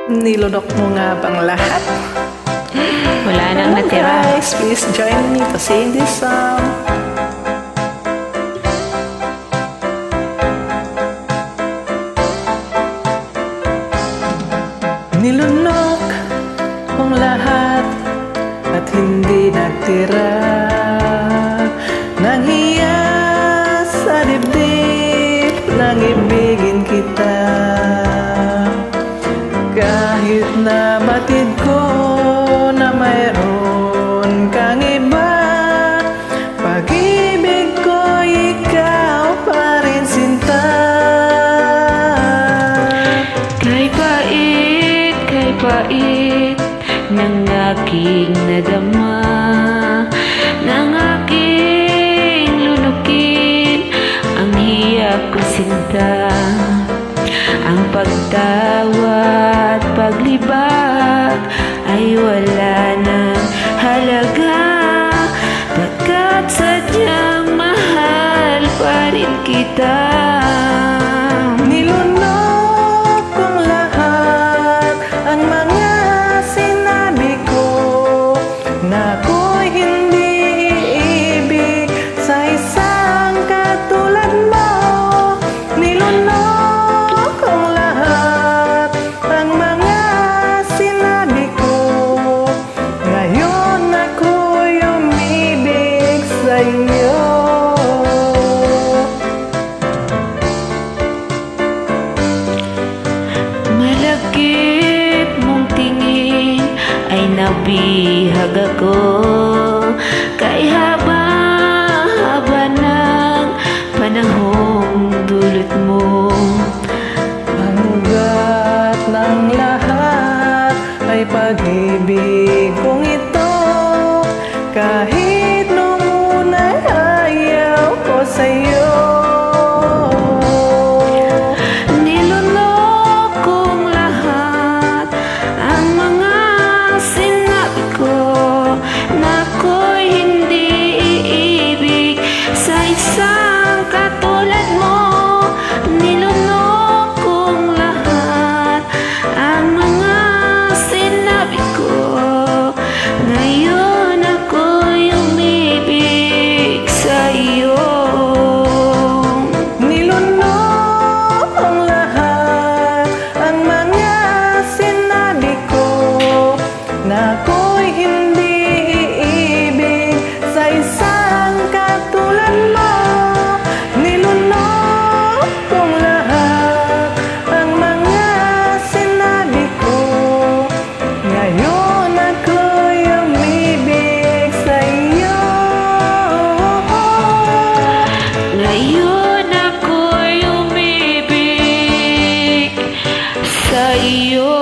Nilunok mo nga bang lahat? Wala nang natira. Guys, please join me to sing this song. Nilunok mong lahat at hindi nagtira nang hiya sa dibdib nang ibigin kita. Kahit na batid ko na mayroon kang iba, pag-ibig ko ikaw pa rin sinta. Kay pait ng aking nadama, ng aking lunukin ang hiya ko sinta. Ang pagtawa at paglibag ay wala ng halaga, pagkat sadyang mahal pa rin kita. Nilunok kong lahat ang mga sinabi ko na ako'y hindi iibig sa isang katulad mo. Nilunok kong lahat ang mga sinabi ko, ngayon ako'y umibig sa iyo. Malagkit mong tingin ay nabihag ako, kay haba-haba ng panahong dulot mo. Ang ugat ng lahat ay pag-ibig kong ito, kahit nung una'y ayaw ko sa'yo. Nilunok kong lahat ang mga sinabi ko na ako'y hindi iibig sa isang katulad mo. Nilunok kong lahat ang mga sinabi ko, ngayon ako'y umibig sa iyo. Nilunok ang lahat ang mga sinabi ko na ako'y hindi iibig sa isang katulad mo. Nilunok kong lahat ang mga sinabi ko, ngayon ako'y umibig sa iyo. Ngayon ako'y umibig sa iyo.